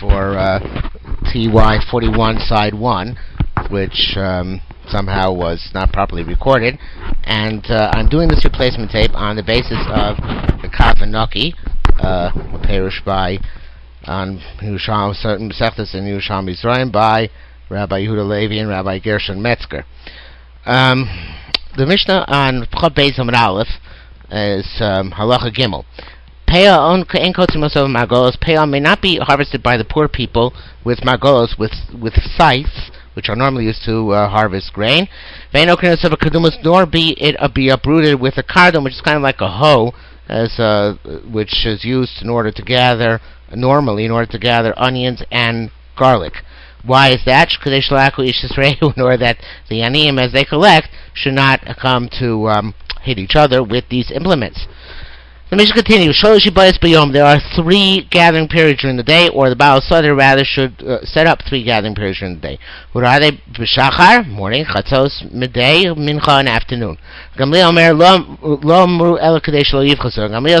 for TY41 side 1, which somehow was not properly recorded, and I'm doing this replacement tape on the basis of the Kavanoki, perished by on certain Mesechtas in Yerushalmi Peah by Rabbi Yehuda Levi and Rabbi Gershon Metzger. The Mishnah on Chab Beis Amud Aleph is Halacha Gimel. Peah may not be harvested by the poor people with margolos, with scythes, which are normally used to harvest grain. Nor be uprooted with a kardom, which is kind of like a hoe, which is used in order to gather onions and garlic. Why is that? In order that the aniyim, as they collect, should not come to hit each other with these implements. The Mishnah continues, there are 3 gathering periods during the day, or the Baal Sadr rather should set up 3 gathering periods during the day. What are they? B'shachar, morning, chatzos, midday, mincha, and afternoon. Gamliel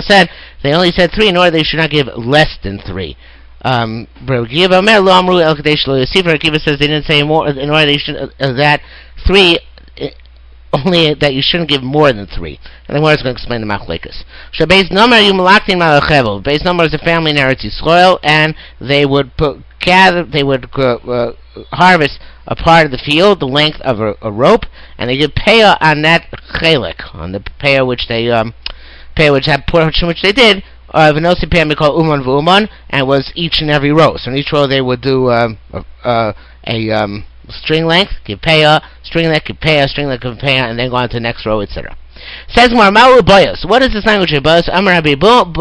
said, they only said 3 in order they should not give less than 3. Akiva says they didn't say more, in order they should, that 3, only that you shouldn't give more than 3. And then where's going to explain the machlekes. Beis Nomer is a family in Eretz Yisrael, and they would harvest a part of the field, the length of a rope, and they give peah on that chelik, on the peah which they which had portion which they did. V'nosi peah we call uman v'uman, and it was each and every row. So in each row they would do a string length, give peah, string length, give peah, string length, give peah, and then go on to the next row, etc. Says more, Ma'u Boyos. What is this language of Boyos? Amar Rabbi Bon,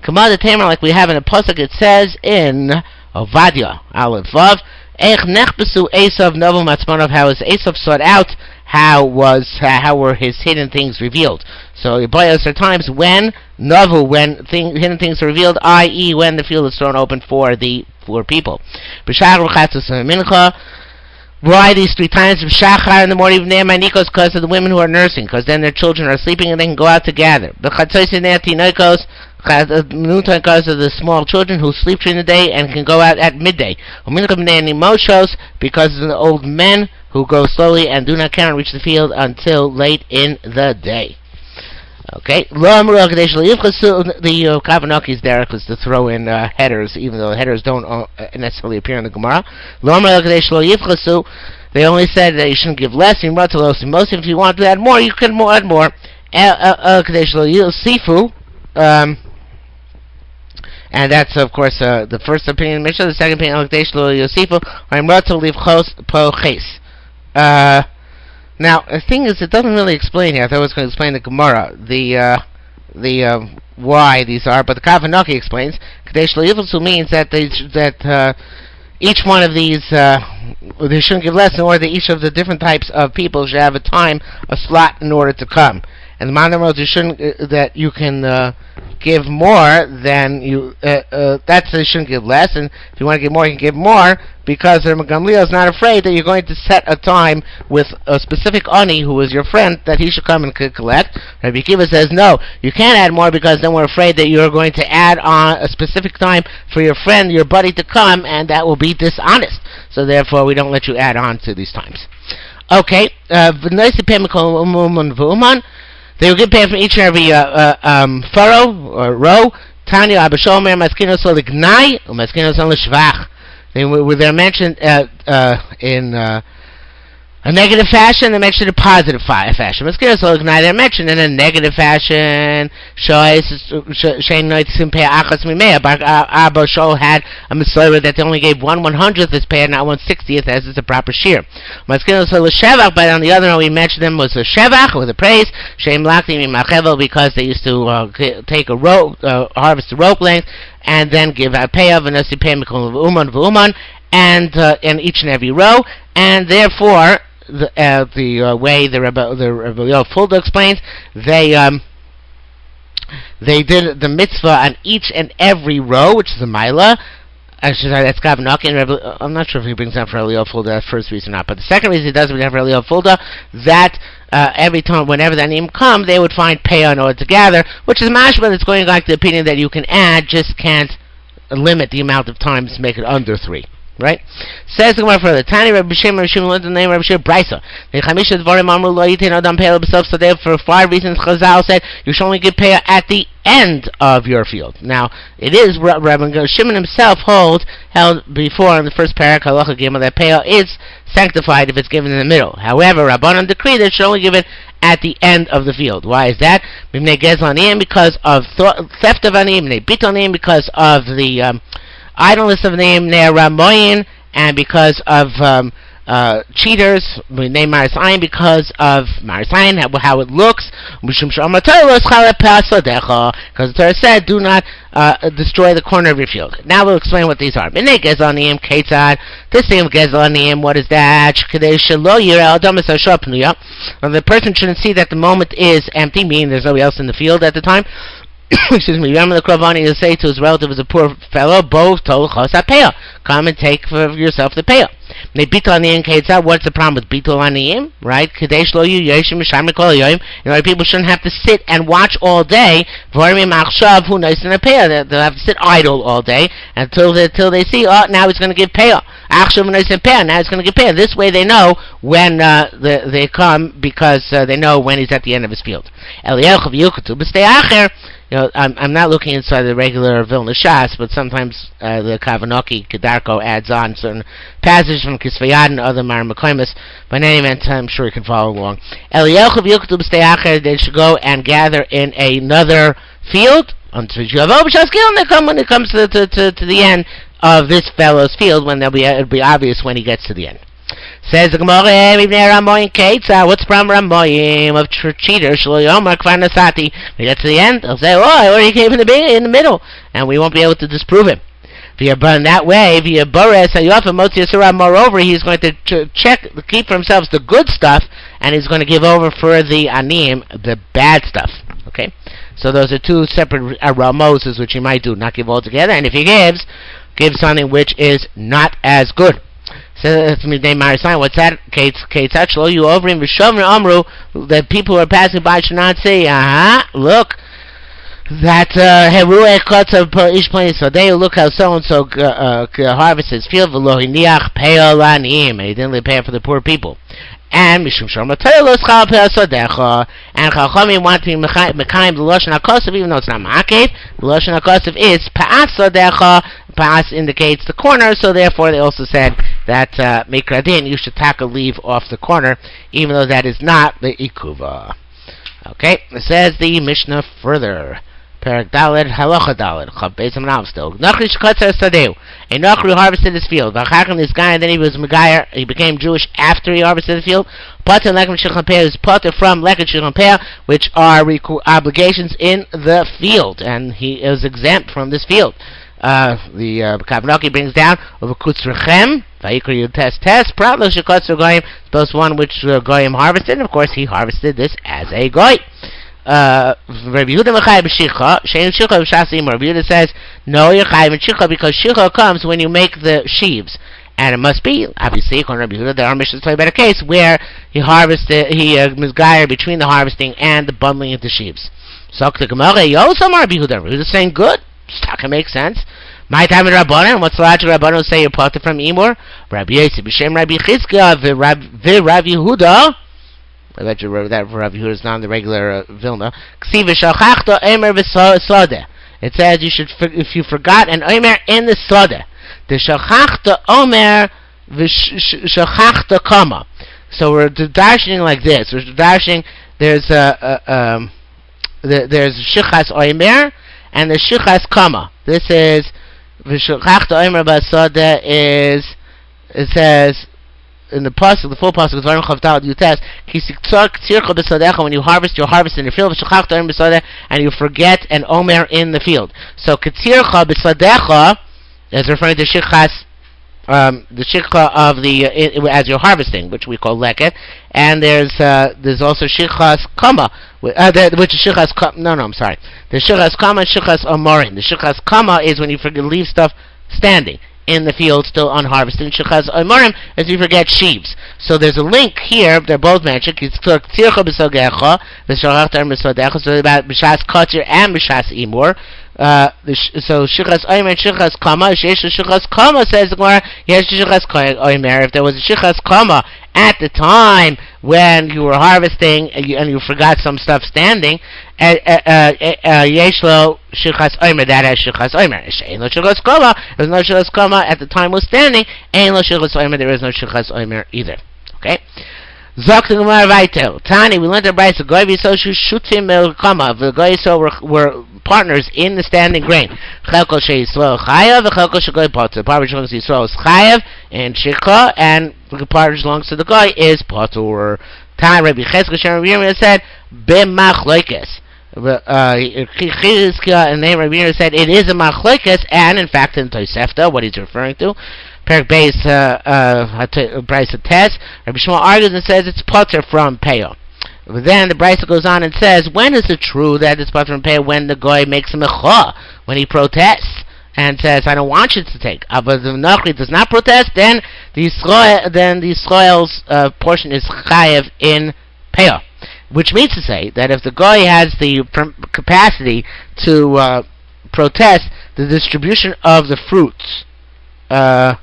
Kamad Tamer, like we have in a pasuk. It says in Ovadia, Aleph Vav, Ech Nechbesu Esav Novel Matzmonov. How is Esav sought out? How were his hidden things revealed? So Boyos are times when hidden things are revealed, i.e., when the field is thrown open for the poor people. B'shachar v'chatzos mincha. Why these 3 times of Shachar in the morning of Ne'emanikos? Because of the women who are nursing, because then their children are sleeping and they can go out to gather. Because of the small children who sleep during the day and can go out at midday. Because of the old men who go slowly and do not cannot reach the field until late in the day. Okay, the Kavanaki is there because to throw in headers, even though the headers don't necessarily appear in the Gemara. They only said that you shouldn't give less. If you want to add more, you can add more. And that's, of course, the first opinion. The second opinion, now, the thing is, it doesn't really explain here. I thought I was going to explain the Gemara, the why these are, but the Kavanaki explains. Kadesh Lo means that each one of these, they shouldn't give less in order that each of the different types of people should have a slot in order to come. And the Mandarim you shouldn't, that you can give more than you, that's you shouldn't give less, and if you want to give more, you can give more, because the Gamliel is not afraid that you're going to set a time with a specific ani who is your friend that he should come and collect. Rabbi Akiva says, no, you can't add more because then we're afraid that you're going to add on a specific time for your friend, your buddy to come, and that will be dishonest. So therefore, we don't let you add on to these times. Okay, they will give pay from each and every furrow or row. Tanya Abashomer Maskino Solignai Maskino Solishvach. They're mentioned in a negative fashion. They're mentioned in a positive fashion. Maskino Solignai, they're mentioned in a negative fashion. Abba Shol had a Messiah that they only gave 1/100th as pay, not 1/60th as is a proper shiur. Maskino Solishvach, but on the other hand, we mentioned them was a shevach, with a praise. Shem Lakti Mimachevel, because they used to take a rope, harvest a rope length, and then give a payoff and nasi pay mikol uman and in each and every row, and therefore the way the Rebbe Fulda explains, they did the mitzvah on each and every row, which is a milah. Actually, that's Kavanaki, and I'm not sure if he brings up for Eliyah Fulda that first reason or not, but the second reason he does bring up for Eliyah Fulda, that every time, whenever that name come, they would find peah in order to gather, which is mashma that's going like the opinion that you can add, just can't limit the amount of times to make it under 3. Right? Says the Gemara further. Tani Rabbi Shimon learned the name Rabbi Shimon Brisa. The Chamisha Dvarim Amru Lo Yitin Adam Peah B'Sof. So there, for 5 reasons, Chazal said you should only give Peah at the end of your field. Now, it is Rabbi Shimon himself held before in the first parak Halacha Gimel that Peah is sanctified if it's given in the middle. However, Rabbanan decreed that it should only give it at the end of the field. Why is that? Because of theft of anim, because of the idleness of name Ramoyin, and because of cheaters, name Marisayin, because of Marisayin, how it looks, because the Torah said, do not destroy the corner of your field. Now we'll explain what these are. This name Gezanim, what is that? The person shouldn't see that the moment is empty, meaning there's nobody else in the field at the time. Excuse me. Remember the Kravani to say to his relative as a poor fellow, come and take for yourself the peah. What's the problem with bitul aniyim? Right? People shouldn't have to sit and watch all day. They'll have to sit idle all day until they see, oh, now he's going to give peah. Now he's going to give peah. This way they know when they come, because they know when he's at the end of his field. I'm not looking inside the regular Vilna Shas, but sometimes the Kavanaki Kedarko adds on certain passages from Kisvayad and other Maramakoimus. But in any event, I'm sure you can follow along. They should go and gather in another field until you have when it comes to the end of this fellow's field, when it'll be obvious when he gets to the end. Says the Gemara, what's the problem Ramoyim of cheaters? When we get to the end, they'll say, oh, I already came in the middle, and we won't be able to disprove him. That way, moreover, he's going to keep for himself the good stuff, and he's going to give over for the anim, the bad stuff. Okay? So those are two separate ramoses which he might do, not give all together, and if he gives something which is not as good. So that's me name Marisayin. What's that? Ketzachlo, you over him Vishovim Amru, that people who are passing by should not say, look, that Herueh Kotzav Ish Plani, so they look how so and so harvests his field, Velohiniach Peolanim, and he didn't pay for the poor people. And Mishum Shom Mataylos Chal Peosadecha, and Chachamim want to be Mekayim the Lashon HaKosav, even though it's not Ma'akev. The Lashon HaKosav is Pa'asadecha. Pa'as indicates the corner, so therefore they also said that Mikradin, you should leave off the corner, even though that is not the Ikuva. Okay, it says the Mishnah further. Perak Daled, Halacha Daled, Chav Beis Amnav still. Nachri Shkotzer Sadeu. A Nachri harvested his field. V'achachem this guy, and then he was Megayer. He became Jewish after he harvested the field. Potter Lekem Shulchan Peah is potter from Lekem Shulchan Peah, which are obligations in the field, and he is exempt from this field. The Kavanaki brings down over Kutzrechem. Vayikra test Pratlo Shekotzer Goyim. Both one which Goyim harvested, and of course he harvested this as a Goy. Rabbi Yehuda Mechai b'Shicha, Shein Shicha b'Shas Imor. Rabbi Yehuda says, no, you're Chai b'Shicha, because Shicha comes when you make the sheaves. And it must be, obviously, according to Rabbi Yehuda, there are missions play better case where he harvested, he misguided between the harvesting and the bundling of the sheaves. So, the Gemara, Yosam Rabbi Yehuda. Rabbi Yehuda saying, good, stuck, it makes sense. My time in Rabbanan, what's the logic of Rabbanan say you're potter from Imor? Rabbi Yosef, B'Shem Rabbi Chizkiah, Rabbi Yehuda. I bet you wrote that for Rabbi Yehuda is not in the regular Vilna. It says you should, if you forgot an omer in the soda, the shachachta omer v'shachachta kama. So we're dashing like this. We're dashing. There's shichas omer and the shichas kama. This is v'shachachta omer b'soda is, it says in the pasuk, the full pasuk, Dvarim Chavdal Yutes, when you harvest, you'll harvest in your field, and you forget an omer in the field. So Ketzircha b'sadecha is referring to shichas, the shikha of the as you're harvesting, which we call leket, and there's also shichas kama, which is shichas the shichas kama and shichas omorin. The shichas kama is when you leave stuff standing in the field still unharvested. And Shechaz Omorim as you forget sheaves. So there's a link here, they're both mentioned. It's Tzircha B'Sogecha, the Shachachtar B'Sodecha, so about B'Shas Kotzir and B'Shas Imor. So shichas oimer and shichas kama. Shichas kama, says the Gemara. Yes, shichas oimer. If there was a shichas kama at the time when you were harvesting and you forgot some stuff standing, yeshlo shichas oimer, that has shichas oimer. Ain't no shichas kama. There's no shichas kama at the time was standing. Ain't no shichas oimer. There is no shichas oimer either. Okay. Zok the Gemara weiter. Tani, we learned the brayso. Goy v'yisoshu shutim el kama. The goy were partners in the standing grain. Chelko sheYisrael chayav, v'chelko shegoy potter. Part which belongs to Yisrael is chayav and shikha, and the part which belongs to the goy is potter. Tani, Rabbi Cheskel Shem Rabbi Yirmiyah said b'machloikes. Chizkiah and then Rabbi Yirmiyah said it is a machlokes, and in fact in Tosefta, what he's referring to, Perak Beis Brisa Tes, Rabbi Shmuel argues and says it's potter from Peah. But then the Brisa goes on and says, when is it true that it's potter from Peah? When the goy makes a mecha, when he protests and says, I don't want you to take. But the Nachri does not protest, then the Yisrael's portion is chayev in Peah. Which means to say that if the goy has the capacity to protest the distribution of the fruits, to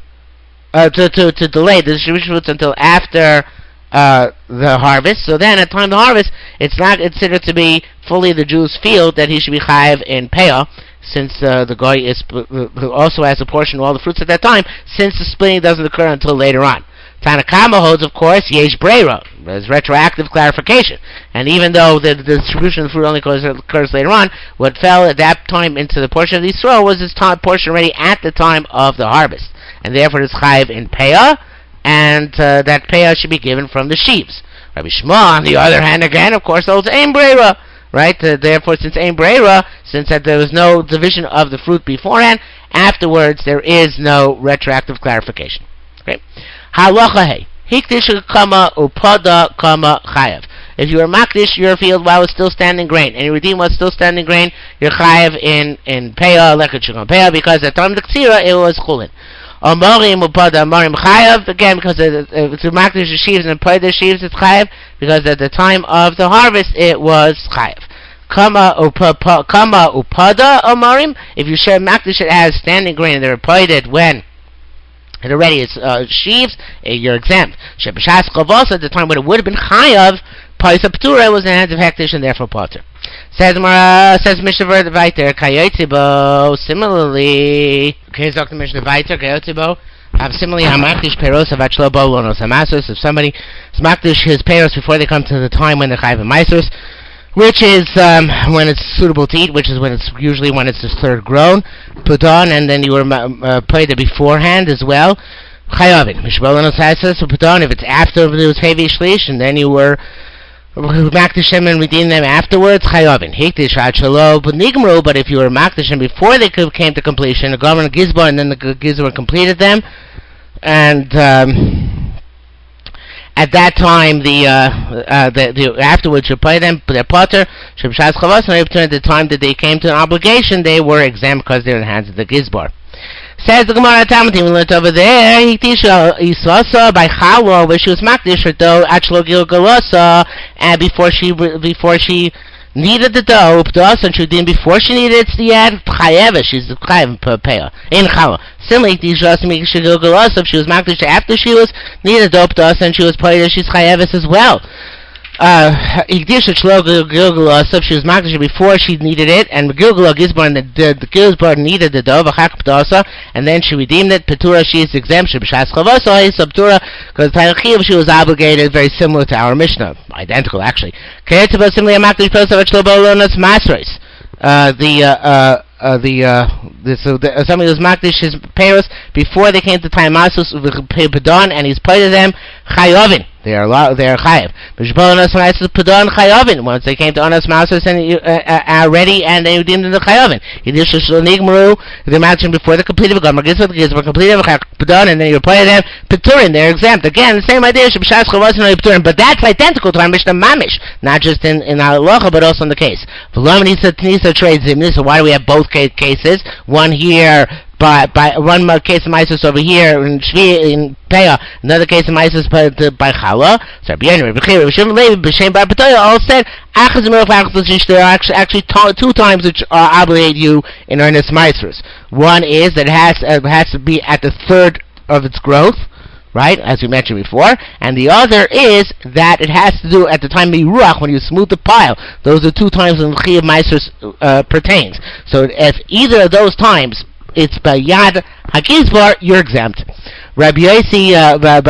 delay the distribution of fruits until after the harvest, so then at the time of the harvest, it's not considered to be fully the Jew's field that he should be chayev in Peah, since the goy also has a portion of all the fruits at that time, since the splitting doesn't occur until later on. Tanakama holds, of course, yesh breira. There's retroactive clarification. And even though the distribution of the fruit only occurs later on, what fell at that time into the portion of the Yisrael was this portion already at the time of the harvest. And therefore it's chayiv in Peah, and that Peah should be given from the sheaves. Rabbi Shmuel, on the other hand, again, of course, holds ein breira. Right? Therefore, since ein breira, since that there was no division of the fruit beforehand, afterwards there is no retroactive clarification. Okay? Halacha hey, hikdish kama upada kama chayav. If you are makdish your field while it's still standing grain, and you redeem what's still standing grain, you're chayav in Peah, lekut shulchan Peah, because at the time of the ksira it was chulin. Amorim upada amorim chayav, again because if you makdish the sheaves and play the sheaves, it's chayav, because at the time of the harvest it was chayav. Kama upada amorim, if you share makdish it as standing grain and they're appointed when it already is sheaves, you're exempt. Shebashas chavos, at the time when it would have been chayav, paisa ptura, was in the hands of hektish and therefore potter. Says Mishnah Vayter, kayotzibo. Similarly, okay, Dr. Mishnah Vayter, kayotzibo. Similarly, hamakdish peros avachlo bo lonos hamasos. If somebody smakdish his peros before they come to the time when they're chayav maisos, which is when it's suitable to eat, which is when it's usually when it's the third grown, put on, and then you were played it beforehand as well. Chayavin. Mishbalanos hasas put on if it's after it was heavy shlish, and then you were makdishem and redeem them afterwards. Chayavin. Hikdish hachalo but nigmru. But if you were makdishem before they came to completion, the government gizbar, and then the gizbar completed them, and at that time, the afterwards you pay them their potter. At the time that they came to an obligation, they were exempt because they're in the hands of the gizbar. Says the Gemara Talmudim, we learned over there. Isasa by Chalwa, where she was makdish her dough, achlo gilgalasa, and before she needed the dough, and she did before she needed it, the ad chayeva, she's chayev Peah in Chalwa. Similarly, if she was makdish after she was needed dope to us and she was played, she's chayeves as well. If she was makdish before she needed it, and the gilgal needed the dough, and then she redeemed it, petura, she is exempt. Because she was obligated, very similar to our Mishnah, identical actually. Similarly, a makdish somebody was makdish his peros before they came to time masos pedon, and he's played to them chayovin. They are chayav. Once they came to onas masos and ready, and they redeemed them to chayovin. They matched before the completed gomer gizva were completed pedon, and then you play them peturin. They're exempt. Again, the same idea. But that's identical to our Mishnah mamish, not just in halacha, but also in the case. So why do we have both cases? One here by one case of Isis over here in Peah. Another case of Maisus by Chala. So Rabbi Yehuda, Rabbi Chiya, Rabbi Shimon Levi, B'Shem Bar Patoya all said Achaz Miruach Achaz L'Shish. There are actually two times which obligate you in earnest Maisus. One is that it has to be at the third of its growth, right, as we mentioned before, and the other is that it has to do at the time of Ruach, when you smooth the pile. Those are two times when the Chi of Maisus pertains. So if either of those times it's by Yad HaGizbar, you're exempt. Rabbi Yossi Amar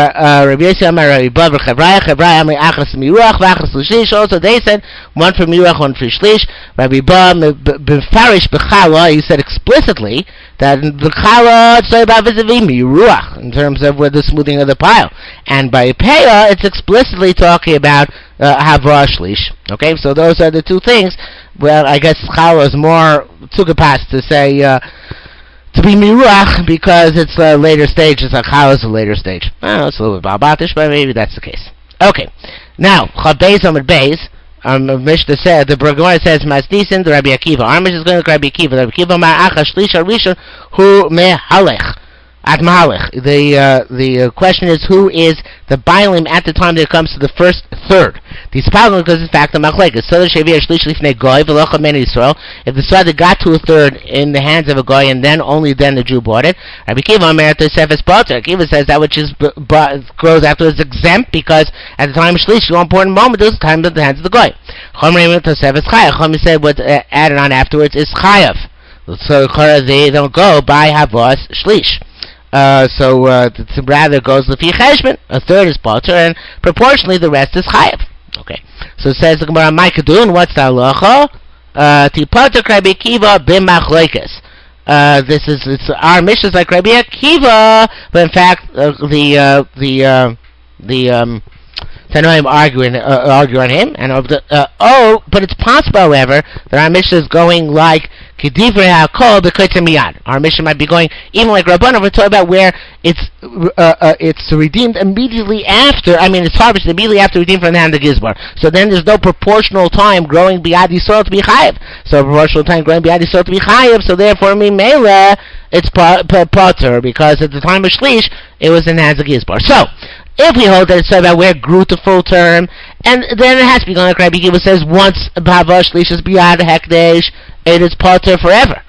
Rabbi Bav Chavraya Amar Achas Miruach V'Achas L'Shlish. Also, they said one for Miruach, one for Shlish. Rabbi Bav B'Farish B'Chala, he said explicitly that the Chala it's about vis-a-vis Miruach in terms of the smoothing of the pile, and by Peah it's explicitly talking about Havra Shlish. Okay, so those are the two things. Well, I guess Chala is more Tzugapas to say. To be miruach because it's a later stage. It's like how is a later stage. Well, it's a little bit balbatish, but maybe that's the case. Okay, now Chabez Amid Beis. Mishnah said the Gemara says Masnisin the Rabbi Akiva. Our Mishnah is going to Rabbi Akiva. Rabbi Akiva Ma'acha Shlisha Rishon Hu Mehalech at Mahalech. The question is who is the Bailim at the time that it comes to the first third. These problem because in fact the Machlekes. So the Shavir Shlish Lifnei Goy V'Locha Men Yisrael. If the Sada got to a third in the hands of a Goy and then only then the Jew bought it. Rabbi Akiva Omer Tosefes Poter. Akiva says that which is grows afterwards exempt because at the time of Shlish, the important moment is the time of the hands of the Goy. Chomer Tosefes Chayav. Chomer said what's added on afterwards is Chayav. So they don't go by Havos Shlish. So rather goes Lefi Cheshbon. A third is Poter, and proportionally the rest is Chayav. Okay. So it says the Gemara, Maikadun, what's the halacha? Tipoter Rabbi Akiva b'machloikes. It's our mission is like Rabbi Akiva, but in fact the Tanoim argue on him, and but it's possible, however, that our mission is going like Kedivrei HaKol b'Kotzim Miyad. Our mission might be going even like Rabbanan. We're talking about where it's redeemed immediately after. I mean, it's harvested immediately after redeemed from the hand of Gizbar. So then there's no proportional time growing beyond Yisrael to be chayiv. So proportional time growing beyond Yisrael to be chayiv. So therefore, Mimela, it's potter because at the time of Shlish it was in the hands of Gizbar. So if we hold that it's about where it grew to full term, and then it has to be going like Rabbi Akiva says, once Bava Shlish is beyond Hekdesh, it is potter forever.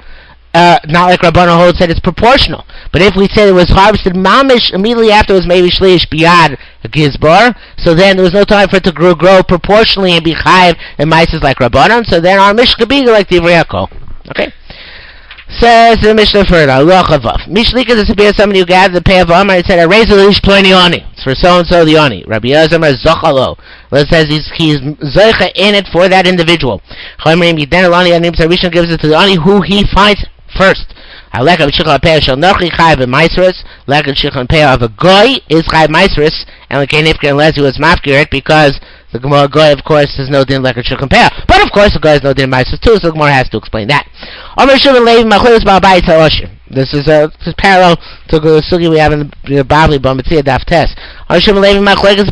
Not like Rabbanan holds that it's proportional. But if we say it was harvested mamish immediately after it was maybe Shlish beyond Gizbar, so then there was no time for it to grow proportionally and be chayiv and mices like Rabbanan, so then our Mishnah could be like Divrei HaKol. Okay? Says the Mishnah further, Allah Chavav. Mishlika is to somebody who gathered the pay of Amar and said, I raise the leash plenty oni. It's for so-and-so the oni. Rabbi Yazamar Zochalo. It says he's Zoicha in it for that individual. Chomrim Yiden Alani Anim Sarishon gives it to the oni who he finds first. Like a Shikhan Peah shall nochi chayiv in Maisris. Like a Shikhan Peah of a goy is chayiv Maisris. And like Nifka unless he was mafkir it because the Gemara goy of course is no din like a Shikhan Peah. But of course the goy is no din Maisris too, so the Gemara has to explain that. This is parallel to the sugi we have in the Bavli Bamitzia Daf Tes. The Machlekes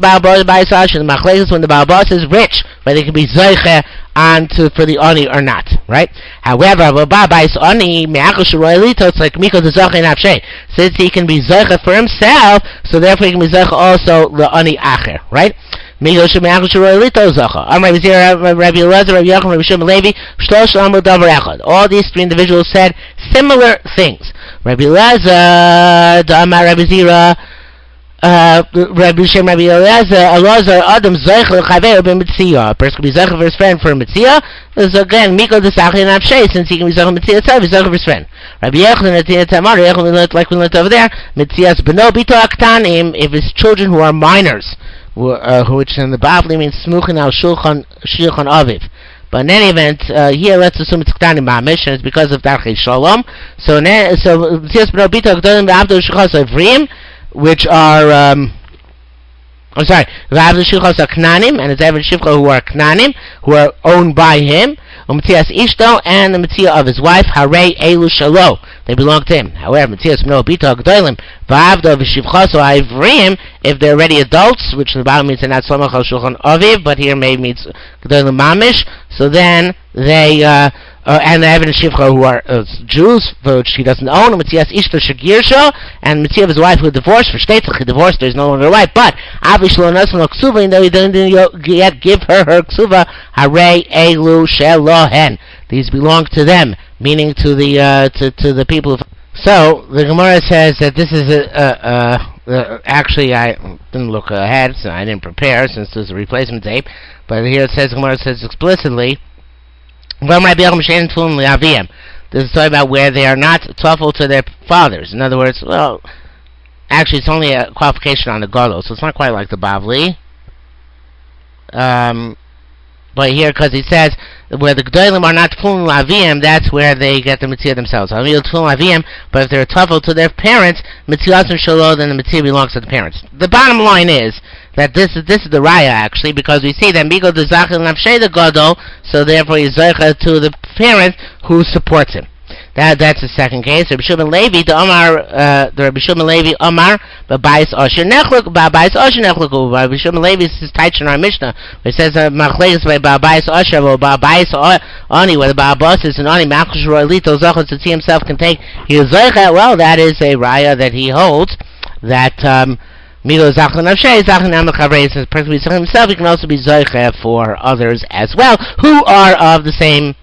when the Baal Bas is rich, whether it can be Zoiche for the Oni or not, right? However, it's like Miko the Zoche Nafshe. Since he can be Zoiche for himself, so therefore he can be Zoiche also the Oni Acher, right? All these three individuals said similar things. Rabbi Elazar, Rabbi Zira, Rabbi Shem, Rabbi Elazar, Adam Zeichel Chaver b'Mitzia. A person can be Zeichel for his friend for Mitzia. This is again Miko the Sachi and Avshay, since he can be Zeichel Mitzia itself, he's Zeichel for his friend. Rabbi Yechon and Tia Tamar, like we learned over there, Mitzias Beno Bito Aktanim, if his children who are minors, which in the Bavli means Smuchin al Shulchan Aviv. But in any event, here let's assume it's Ktanim Mamish, and it's because of Darchei Shalom. So Mitzias Beno Bito Aktanim Abdu Shulchas Avrim, which are Vav Shulchas are Knanim, and it's Evan Shivcha who are Knanim, who are owned by him. Mitzias Ishto and the Mitzia of his wife, Harei Elu Shalo. They belong to him. However, Mitzias Mno Bito Gdoilim, Vavdo V'Shivchaso Ivrim, if they're already adults, which in the Bible means they're not Slomach al Shulchan Aviv, but here maybe means Gdoilim Mamish, so then they and the Evan and Shivcha, who are Jews, which he doesn't own, and Mitzias Ishto Shagirsho, and Mitzia of his wife who divorced, for Shtetzach, he divorced, there's no longer a wife, but Avishlo Nasan Ksuva, even though he didn't yet give her Ksuva, Hare Elu Shelohen. These belong to them, meaning to the people. So the Gemara says that this is actually, I didn't look ahead, so I didn't prepare since there's a replacement tape. But here it says, Gemara says explicitly, this is talking about where they are not tafel to their fathers. In other words, well, actually it's only a qualification on the gadol, so it's not quite like the Bavli. But here, because he says where the gedolim are not tefillin l'avim, that's where they get the mitzvah themselves. But if they're tafel to their parents, mitzvah shelo, then the mitzvah belongs to the parents. The bottom line is that this is the raya actually, because we see that migo de zachil nafshei the gadol, so therefore he's zeicha to the parent who supports him. That's the second case. Rabbi Shimon Levi, the Rabbi Shimon Levi Omar, Babais Osher Nechluk, Babais Osher Nechluk. Rabbi Shimon Levi is tight in our Mishnah, where it says Machlekes by Babais Osher or Babais Oni, where the Babas is an Oni, Machush Roilito Zachos that he himself can take. He is Zeicha. Well, that is a raya that he holds that Milo Zachan Avshay, Zachan Amachavre says perfectly himself. He can also be Zeicha for others as well, who are of the same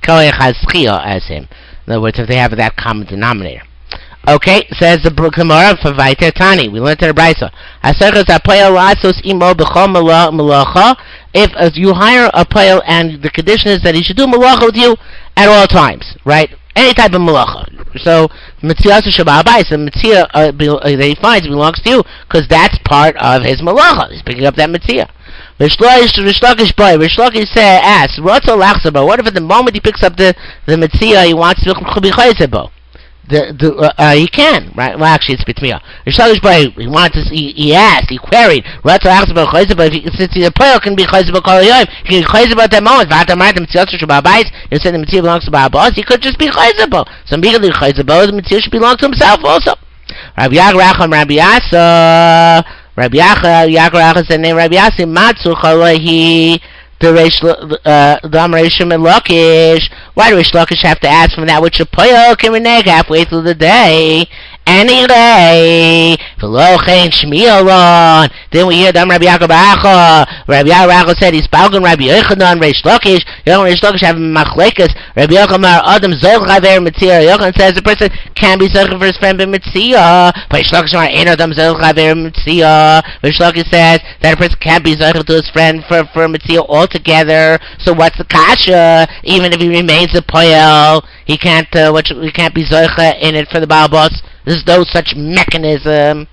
as him. In other words, if they have that common denominator. Okay, says the Gemara for Vaiter Tani. We learned in the Brisa. If you hire a poel and the condition is that he should do malacha with you at all times, right? Any type of malacha. So, Mitzvah Shabbat the Mitzvah that he finds belongs to you because that's part of his malacha. He's picking up that Mitzvah. Rish Lakish asks, what if at the moment he picks up the Mitzvah he wants to be chayzebo? He can, right? Well, actually, it's bitmiyah. Rish Lakish he wanted to. He asked, he queried, since the poel can be chayzebo kol hayom, he can be chayzebo at that moment. You said the Mitzvah belongs to Ba'abas, he could just be chayzebo. So immediately chayzebo, the Mitzvah should belong to himself also. Rabbi Yagracham Rabbi Yasa. Rabbi Yaakov said, Rabbi Yasi Matzu Chalahi the Reish Lakish. Why do Reish Lakish have to ask from that which a poel can renege halfway through the day? Anyway, then we hear them Rabbi Yaakov Acha. Rabbi Yaakov said he's spoken Rabbi Yochanan Reish Lakish. Reish Lakish have machlekes. Rabbi Yochanan Adam Zoch Chaver Mitzvah. Yochanan says the person can be zoch for his friend by Mitzvah, but Reish Lakish ain't Adam Zoch Chaver Mitzvah. Reish Lakish says that a person can't be zoch to his friend for Mitzvah altogether. So what's the kasha? Even if he remains a poel, he can't be zoch in it for the Baal Boss. There's no such mechanism,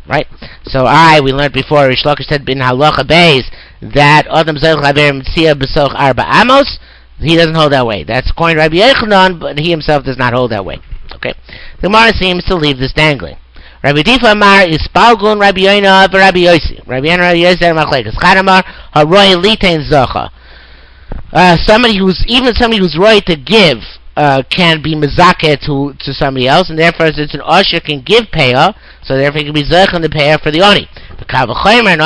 right? So we learned before, Rish Lakish said in Halacha Beis that Adam Zoch Chaver Mitzvah B'soch Arba Amos. He doesn't hold that way. That's according to Rabbi Yochanan, but he himself does not hold that way. Okay, the Gemara seems to leave this dangling. Rabbi Difa Amar is Spalgun Rabbi Yoina of Rabbi Yossi. Rabbi Yoina Rabbi Yossi and Machlekes. Chadamar Haroy Litain Zocha. Somebody who's right to give can be mezakeh to somebody else, and therefore since an usher can give peah, so therefore he can be zech on the peah for the oni. The kavachomer an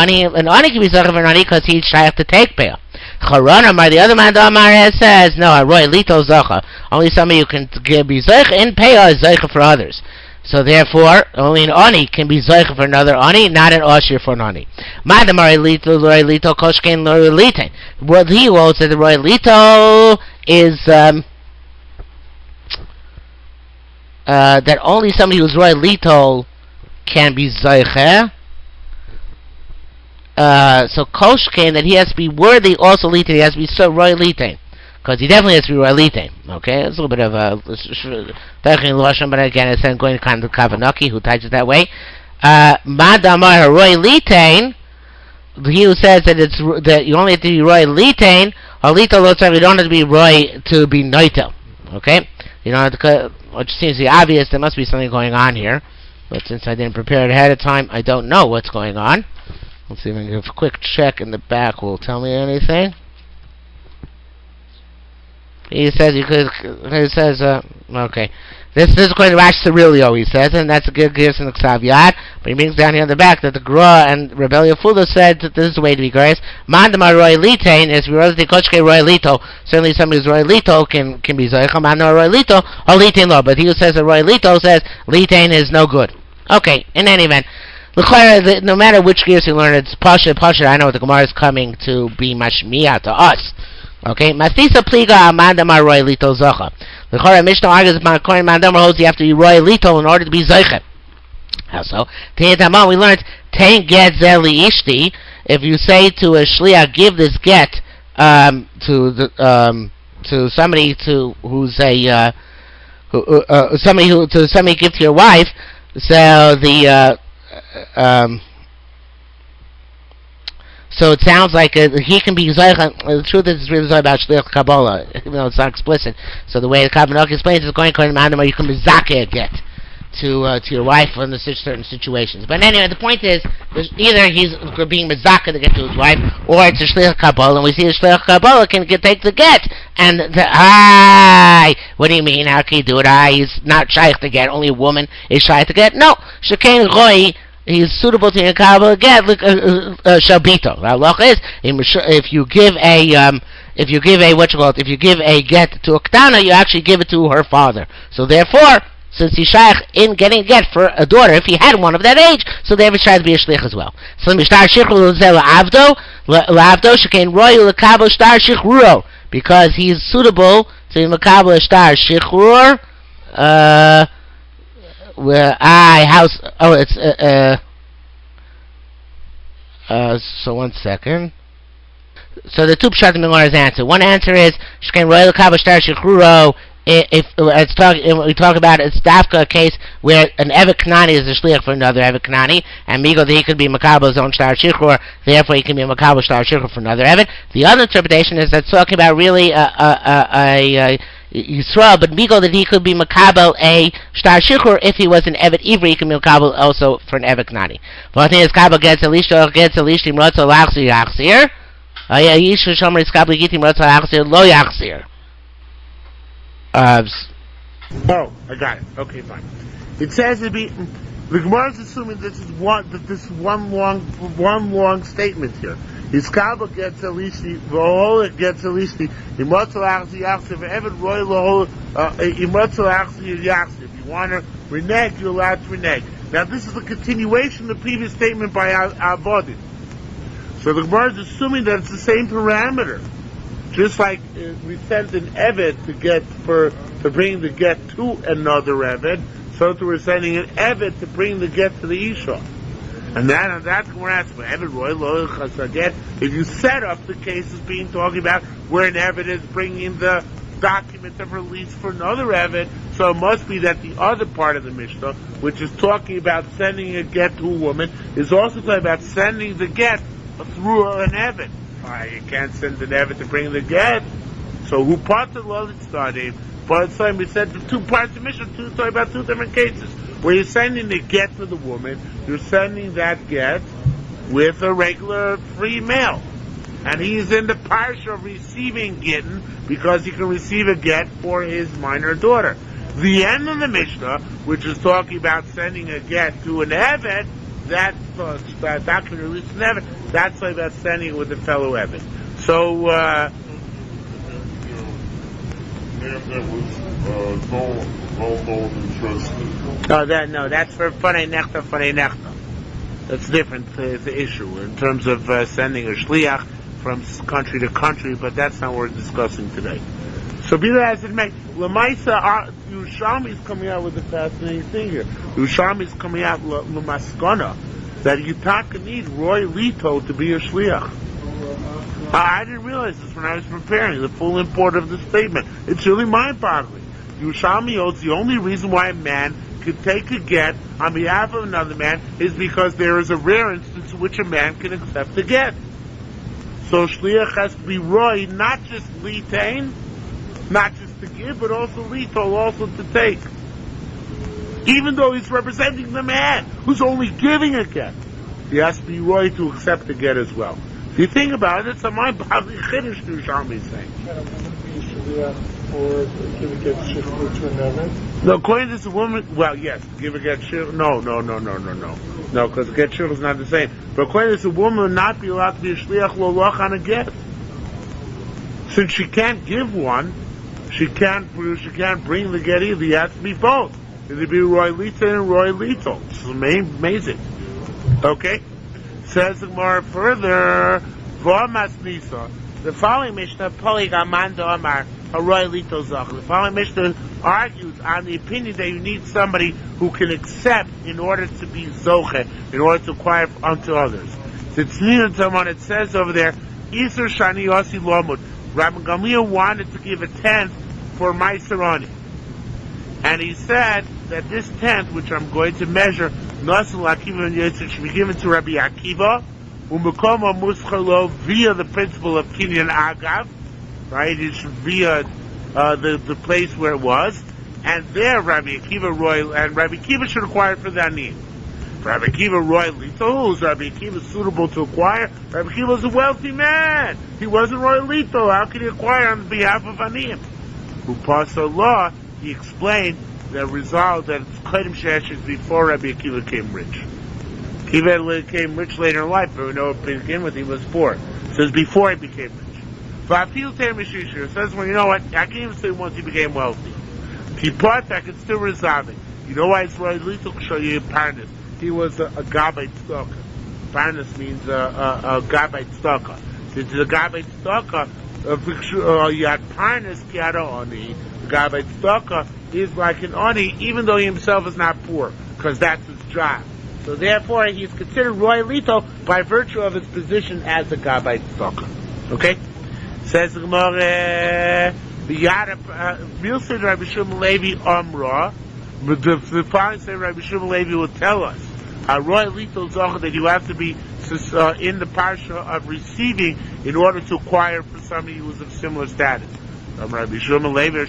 oni can be zech for an oni because he's trying to take peah. Charonamar, the other man Damar says no, Roy Lito Zacha. Only somebody who can be zech in peah is zech for others. So therefore, only an oni can be zeicha for another oni, not an osher for an oni. Madamar lito roy lito koshkein roy lito. What he holds that the roy lito is that only somebody who's roy lito can be zeicha. So koshkein, that he has to be worthy also lito. He has to be so roy lito. Because he definitely has to be roy litain. Okay, it's a little bit of a but again, it's going to kind of Kavanaki who ties it that way. Madamar roy litain. He who says that you only have to be roy litain, or lito lotzar, you don't have to be roy to be noito. Okay, you don't have to. Which seems to be obvious. There must be something going on here, but since I didn't prepare it ahead of time, I don't know what's going on. Let's see if I can give a quick check in the back. Will tell me anything. He says okay. This is according to Rash Cirilio, he says, and that's a good gives in the Ksav Yad. But he brings down here on the back that the Gra and Rebellion Fuda said that this is the way to be grace. Mandama Roy Litain is the Kochke Roy Lito. Certainly somebody who's Roy Lito can be Zoicha. Mandama Roy Lito or Litain Lo. But he who says that Roy Lito says Litain is no good. Okay, in any event. No matter which gears you learn, it's Pasha. I know the Gemara is coming to be Mashmiya to us. Okay, Mastisa Pliga Amandama Roy Lito Zocha. The Chora Mishnah argues upon Kohen Mandama holds you have to be Roy Lito in order to be Zocha. How so? We learned Ten Get Zeli Ishti. If you say to a Shliach, give this get to somebody who's a somebody give to your wife. So so it sounds like he can be Zoich. The truth is, it's really about Shliach Kabbalah, even though it's not explicit. So the way the Kabbalah explains is going to you can be Zakeh get to your wife under certain situations. But anyway, the point is, either he's being Mizaka to get to his wife, or it's a Shliach Kabbalah, and we see the Shliach Kabbalah can take the get. And what do you mean? How can you do it? He's not shaykh to get. Only a woman is shaykh to get. No, Shekain Roy. He's suitable to Kabbalah get Shabito. The halacha is if you give a get to a Ktana, you actually give it to her father. So therefore, since he's shaykh in getting a get for a daughter, if he had one of that age, so they have tried to be a shlich as well. So mishtar shichur la'avdo shekain roy l'kabo shtar shichuro, because he's suitable to makabo shtar shichur. So 1 second. So the two pshatim in Gemara's answer. One answer is shekain roy l'kabo shtar shichuro. We talk about it's dafka a case where an Evet Kanani is a shliach for another Evet Kanani, and Migo that he could be Makabel's own shtar shichur, therefore he can be Makabel shtar shichur for another Evet. The other interpretation is that's talking about really Yisrael, but Migo that he could be Makabel a shtar shichur if he was an Evet Ivri, he can be Makabel also for an Evet Kanani. But I think Kabel gets at least imrotzo lachzir yachzir. Yishu shomer is Kabel gitim imrotzo lachzir lo yachzir. I got it. Okay, fine. It says the Gemara is assuming this is one long statement here. His kabel gets at least the v'hol gets at least the imotzel achzi yachzi v'evet roy lahol imotzel achzi yachzi. If you want to renege, you're allowed to renege. Now this is a continuation of the previous statement by Abodin. So the Gemara is assuming that it's the same parameter. Just like we sent an Evet to bring the get to another Evet, so too we're sending an Evet to bring the get to the Isha. And that's what we're asking. Evet Roy Lo Chasaget. If you set up the case as being talking about where an Evet is bringing the document of release for another Evet, so it must be that the other part of the Mishnah, which is talking about sending a get to a woman, is also talking about sending the get through an Evet. You can't send an Evet to bring the get. So who part the law that started? But it's like we said the two parts of Mishnah, talking about two different cases. Where you're sending the get to the woman, you're sending that get with a regular free mail. And he's in the parsha of receiving gittin because he can receive a get for his minor daughter. The end of the Mishnah, which is talking about sending a get to an Evet, that document released an Evet, that's like about sending it with a fellow Evet. So, that's for Fanei Nechta. That's different. It's the issue in terms of sending a shliach from country to country, but that's not what we're discussing today. So be that as it may, Lamaisa, Yerushalmi is coming out with a fascinating thing here. Yerushalmi is coming out Lamaskana that Yitaka need Roy Lito to be a shliach. I didn't realize this when I was preparing the full import of the statement. It's really mind-boggling. Yerushalmi holds the only reason why a man could take a get on behalf of another man is because there is a rare instance in which a man can accept a get. So shliach has to be Roy, not just litain, not just to give, but also lito, also to take. Even though he's representing the man who's only giving a get, he has to be Roy to accept the get as well. If you think about it, it's a mind-boggling chiddush Yerushalmi is saying. for give a get shiur to another? No, according to this woman, well, yes, give a get shiur. No, because get shiur is not the same. But according to this, a woman will not be allowed to be a shliach loloch on a get. Since she can't give one, she can't bring the get either. It has to be both. It'll be Roy Lito and Roy Lito. This is amazing. Okay? Says the Gemara further, V'amas Nisa. The following Mishnah, Polig Amanda Amar, Roy Lito Zach. The following Mishnah argues on the opinion that you need somebody who can accept in order to be Zoche, in order to acquire unto others. It says over there, Isur Shani Yosi Lomud. Rabbi Gamliel wanted to give a tenth for Maiserani. And he said that this tenth, which I'm going to measure, Nasul Akiva and Yitzchak, should be given to Rabbi Akiva, Umekomo Muschalo, via the principle of Kinyan Agav, right? It should via the place where it was. And there, Rabbi Akiva Royal, and Rabbi Akiva should acquire it for the Anim. Rabbi Akiva royally, so who's Rabbi Akiva suitable to acquire? Rabbi Akiva was a wealthy man. He wasn't royalito. How could he acquire on behalf of Aniyim? Who passed a law, he explained that resolved that it's Kedem Sheshes before Rabbi Akiva became rich. Akiva became rich later in life, but we know to begin with he was poor. It says before he became rich. It says, well, you know what? I can't even say once he became wealthy. He part I can still resolve it. You know why it's royalito? To show you parnas. He was a gabait stalker. Parnas means a gabait stalker. Since the gabait stalker, you had parnas kiara oni. The gabait stalker is like an oni, even though he himself is not poor, because that's his job. So therefore, he is considered royalito by virtue of his position as a gabait stalker. Okay? Says the Gemara, Milsid Rabbi Shimon Levi Amra. The following say Rabbi Shimon Levi will tell us royalito zocha that you have to be in the parsha of receiving in order to acquire for somebody who is of similar status. Rabbi Shimon Levi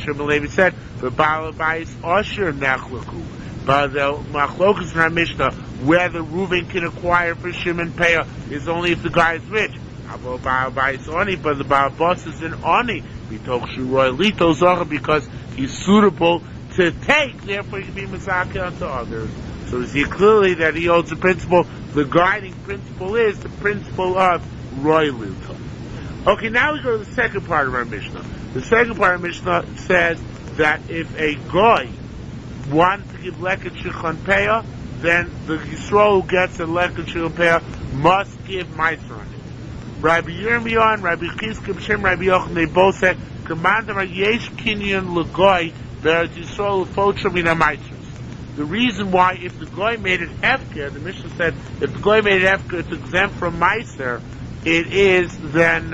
said, "The balabais asher nachlaku." But the machlokas in our Mishnah, whether Reuben can acquire for Shimon Peah is only if the guy is rich. But the balabas is an oni royalito zocha because he's suitable to take, therefore he can be mizakeh unto others. So we see clearly that he holds the principle, the guiding principle is the principle of royalty. Okay, now we go to the second part of our Mishnah. The second part of our Mishnah says that if a guy wants to give leket shichon peah, then the Yisrael who gets a leket shichon peah must give meiser on it. Rabbi Yirmiyah and Rabbi Chizkiah B'Shem Rabbi Yochanan, they both said, "Commandam yesh kinyan l'goy be'eretz Yisrael l'fotra min ha'meiser." The reason why, if the goy made it hefker, the Mishnah said, if the goy made it hefker, it's exempt from meiser, it is then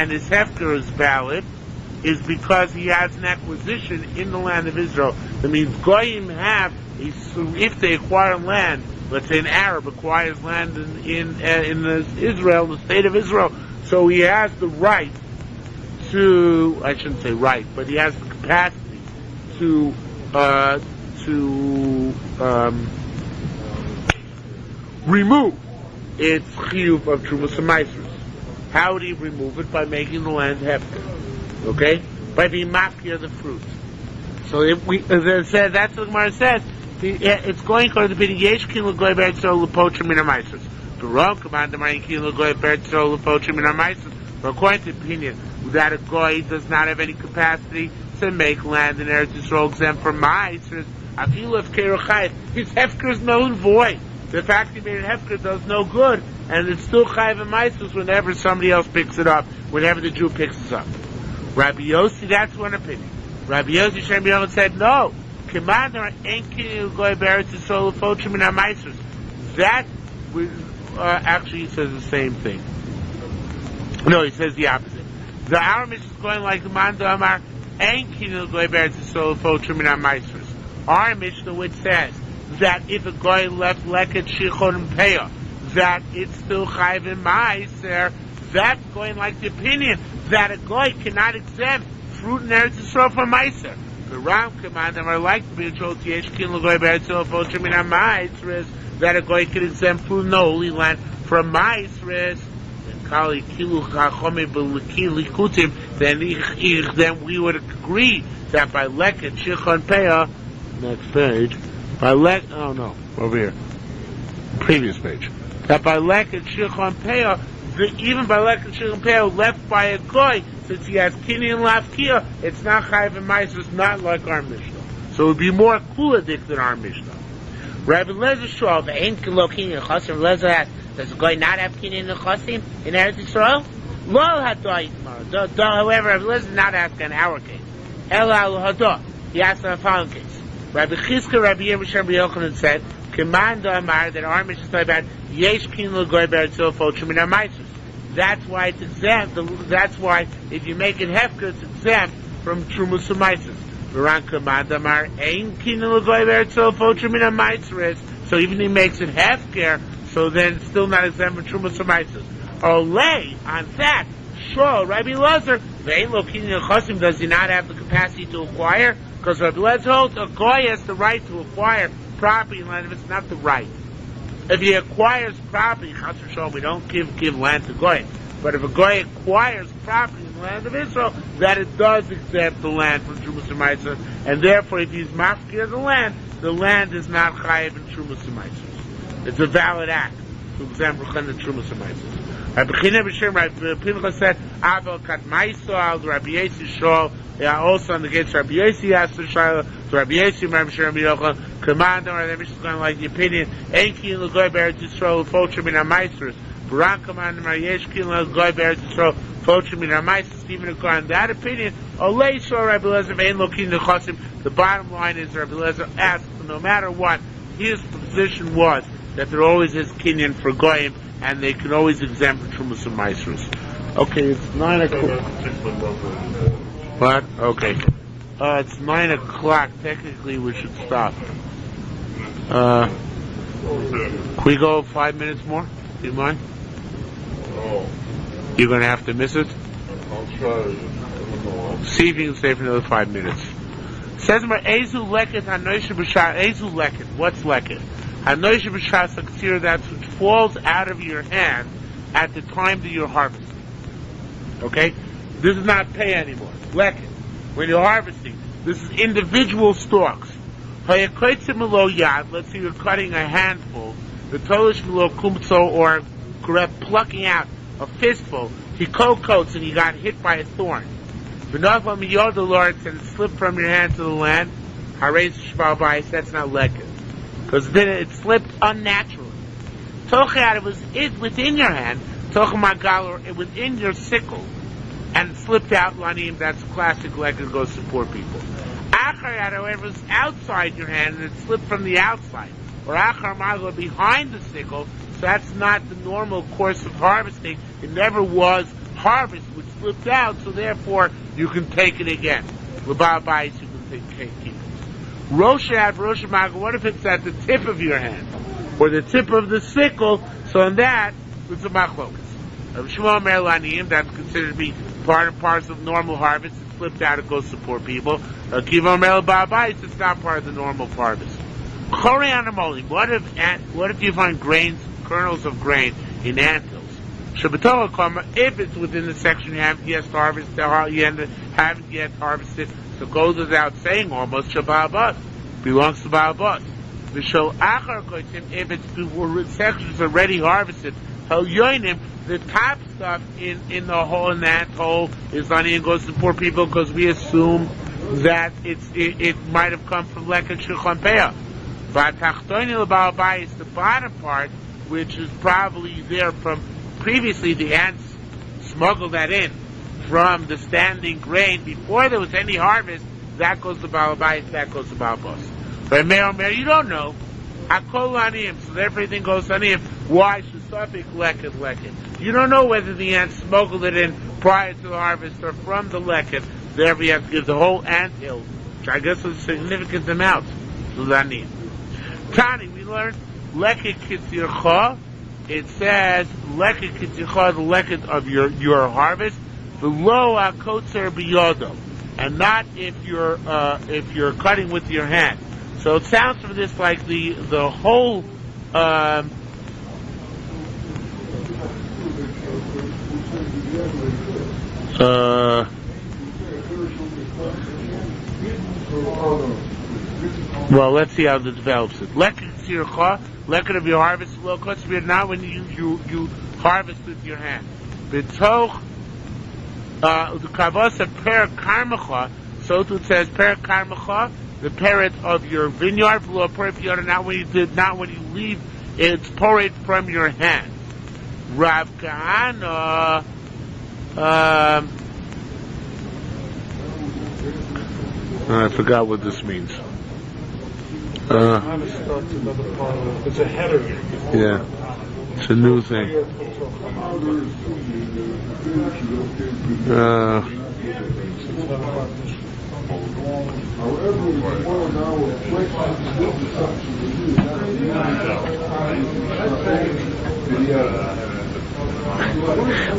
his hefker is valid, is because he has an acquisition in the land of Israel. That means goyim have, if they acquire land, let's say an Arab acquires land in Israel, the state of Israel, so he has the right to, I shouldn't say right, but he has the capacity to remove its chiyuv of trumas and maasros. How would he remove it? By making the land hefker. Okay? By being mafia the fruits. So if we, as I said, that's what the Gemara says. It's going according to the opinion, yesh kin l'goy be'eretz Yisrael l'potra min ha'maasros. The wrong command, the Mayin kin l'goy be'eretz Yisrael l'potra min ha'maasros. But according to the opinion that a goy does not have any capacity to make land in Eretz Yisrael exempt from maasros, afilu hefker chayv, his hefker is null and void. The fact he made it hefker does no good, and it's still chayv and maasros whenever somebody else picks it up, whenever the Jew picks it up. Rabbi Yossi, that's one opinion. Rabbi Yossi Shem Yochanan said no. Commander enkin goy be'eretz Yisrael l'fotra min ha'maasros. That actually he says the same thing. No, he says the opposite. The Aramish is going like the Manda Amar enkin goy be'eretz Yisrael l'fotra min ha'maasros. Our Mishnah which says that if a goy left leket shichon peah, that it's still chayv and ma'aser, that's going like the opinion that a goy cannot exempt fruit in Eretz Yisrael from ma'aser. The Ram command are like to be told yesh kin l'goy be'eretz Yisrael l'fotra min ha'maasros, that a goy can exempt fruit in the Holy Land from ma'aser. Kali Kilu Chachome Likutim, then we would agree that by Leket Shichon Peah, next page, over here, previous page, that by Leket Shichon Peah, even by Leket Shichon Peah left by a goy, since he has Kinyan Lafkia, it's not Chayiv and Ma'aser, it's not like our Mishnah. So it would be more kuladik than our Mishnah. Rabbi Lezer Shol, the Ein Kilo Kinyan Chosim, Lezer asked, does a goy not have Kinyan Chosim in Eretz Yisrael? Lo Hadoy Yitmar. However, Rabbi Lezer did not ask in our case. Ela Al Hadoy. He asked in the following case. Rabbi Chizka, Rabbi Yerushalmi Peah said, Command Amar, that our Mishnah is about Yesh Kinyan Goy Beretz Yisrael Fochim in our Ma'aser. That's why it's exempt. That's why if you make it hefker, it's exempt from Trumas Ma'aser. So even he makes it hefker, so then it's still not exempt from Trumas Ma'aser. Olay on that. Sure, Rabbi Lezer, does he not have the capacity to acquire? Because Rabbi Lezer holds a goy has the right to acquire property in land if it's not the right. If he acquires property, we don't give land to goy. But if a goy acquires property in the land of Israel, that it does exempt the land from Trumas Ma'aser, and therefore, if he's mafkir the land is not chayiv in Trumas Ma'aser. It's a valid act to exempt the Trumas Ma'aser. Rabbi Pinchas said, "Aval kat ma'aser al Rabbi Yossi shol." Also on the gates, Rabbi Yossi asked the Shaila. So Rabbi Yossi, Rabbi Shimon Yochel, command or the Mishnah is going like the opinion. Ein kin l'goy be'eretz Yisrael fochim min ha'maisers. Baran command mar yesh kin l'goy be'eretz Yisrael fochim min ha'maisers. Even according to that opinion, olei shor Rabbi Lezer ve'en lo kin l'chosim. The bottom line is Rabbi Lezer asked, no matter what, his position was that there always is kinyan for goyim, and they can always exempt from Trumas and Maasros. Okay, it's 9 o'clock. What? Okay. It's 9 o'clock. Technically, we should stop. Can we go 5 minutes more? Do you mind? Oh. You're going to have to miss it? I'll try. See if you can stay for another 5 minutes. Says Ezu leket hanoisha b'shar. Ezu leket. What's leket? Hanoisha b'shar saksir. That's which falls out of your hand at the time that you're harvesting. Okay? This is not pay anymore. Leket. When you're harvesting, this is individual stalks. Hayakoitzim lo yad. Let's say you're cutting a handful. The tolish lo kumtso, or plucking out a fistful. He coats and you got hit by a thorn. V'nafal miyod the Lord, and slipped from your hand to the land. Hareis shval b'ais. That's not leket, because then it slipped unnaturally. Tochad, it was within your hand. Tochamagal, it within your sickle, and it slipped out lanim. That's classic leket, goes to poor people. Acharad, however, was outside your hand and it slipped from the outside, or achar magal, behind the sickle. So that's not the normal course of harvesting. It never was harvest, which slipped out, so therefore you can take it again. L'ba'abais, you can keep it. Roshad, Roshamagal, what if it's at the tip of your hand, or the tip of the sickle? So on that, it's a machlokas. Shmuel Mer Laniyim, that's considered to be part and parcel of normal harvest. It slipped out, it goes to poor people. Kiva Mer Ba'abais, it's not part of the normal harvest. Chore Anamoli, what if you find kernels of grain in antils? Shabbatol Kama, if it's within the section you haven't yet harvested, so it goes without saying almost, Shabbat belongs to Ba'abas. The Shal Achar Koitim, if it's sections already harvested, Hel Yoinim, the top stuff in the hole, in that hole, is on and goes to poor people, because we assume that it might have come from Leket Shichon Peah. But Tachtoini L'Ba'abais is the bottom part, which is probably there from previously the ants smuggled that in from the standing grain before there was any harvest. That goes to Ba'abais, that goes to Ba'abas. But Meir, you don't know. Akol Aniyim, so everything goes to Aniyim. Why should Suffolk leket? You don't know whether the ants smuggled it in prior to the harvest or from the leket. Therefore, you have to give the whole ant hill, which I guess is a significant amount, to the Aniyim. Tani, we learned leket kitzircha. It says leket kitzircha, the leket of your harvest, the lo akotzer biyodo, and not if you're cutting with your hand. So it sounds from this like the whole Well, let's see how it develops it. Leket of your harvest, not when you harvest with your hand. B'toch the kavasa per karmacha. So it says per karmacha, the parrot of your vineyard, below per not when you leave it's poured from your hand. Rav Kahana. I forgot what this means. It's a header. Yeah, it's a new thing.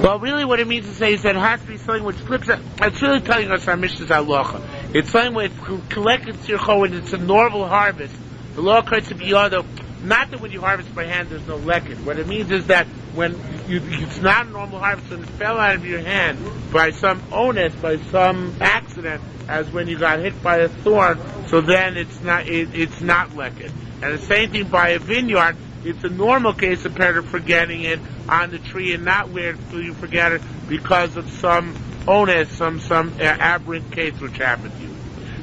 Well, really what it means to say is that it has to be something which flips it. It's really telling us our Mishnah's halacha. It's something where it's collected tzircho when it's a normal harvest. The law occurs to be other. Not that when you harvest by hand there's no leket. What it means is that when it's not a normal harvest, when it fell out of your hand by some onus, by some accident, as when you got hit by a thorn, so then it's not leket. And the same thing by a vineyard. It's a normal case compared to forgetting it on the tree, and not where you forget it because of some onus, some aberrant case which happened to you.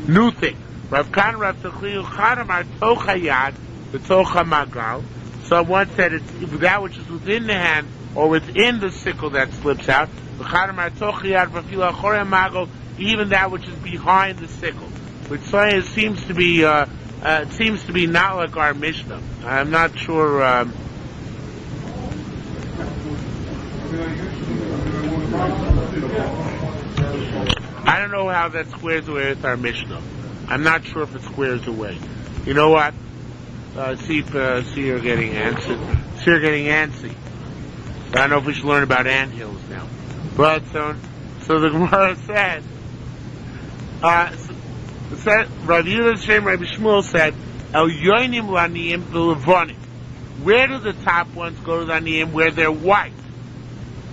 New thing. Rav Kan Rav Techliu Chadamar Tochayad the Tocha Magal. Someone said it's that which is within the hand or within the sickle that slips out. The Chadamar Tochayad Vafila Chorem Magal, even that which is behind the sickle, which seems to be not like our Mishnah. I'm not sure. I don't know how that squares away with our Mishnah. I'm not sure if it squares away. You know what? See you're getting antsy. See you're getting antsy. I don't know if we should learn about anthills now. But so the Gemara said. Rav Yehuda Shem Rabbi Shmuel said, El Yoinim Laniyim V'Levonim. Where do the top ones go to the Laniyim? Where they're white.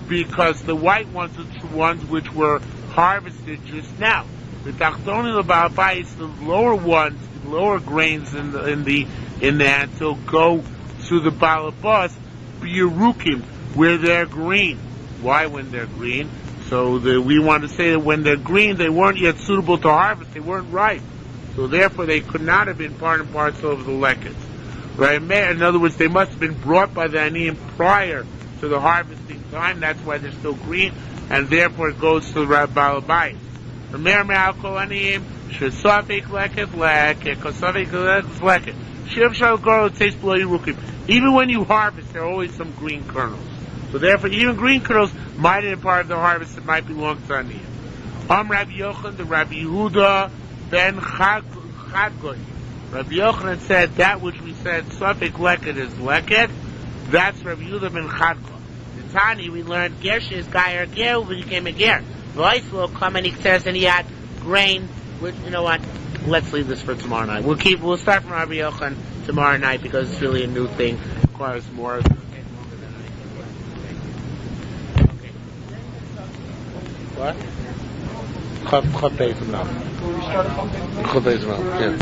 Because the white ones are the ones which were harvested just now. The Tachtoni L'Ba'abayis, the lower ones, the lower grains in the until go to the Balabas, B'Yerukim, where they're green. Why when they're green? So we want to say that when they're green, they weren't yet suitable to harvest. They weren't ripe. So therefore, they could not have been part and parcel of the lekets. Right? In other words, they must have been brought by the aniyim prior to the harvesting time. That's why they're still green, and therefore it goes to the Balabayis. Remember, me'alkol aniyim shesafik leket leket kosafik leket. Shiv shal goro taste below Yerukim. Even when you harvest, there are always some green kernels. So therefore, even green kernels might have been part of the harvest that might belong to aniyim. Rabbi Yochanan, the Rabbi Yehuda ben Chadgoy. Rabbi Yochanan said that which we said Safek Leket is Leket. That's Rabbi Yehuda ben Chadgoy. In Tani we learned Gersh is Gayer Ger when he came a Ger. Voice will come and he says and he had grain. Which, you know what? Let's leave this for tomorrow night. We'll start from Rabbi Yochanan tomorrow night because it's really a new thing. It requires more. Okay. What? Chot Beis Mel. Yeah.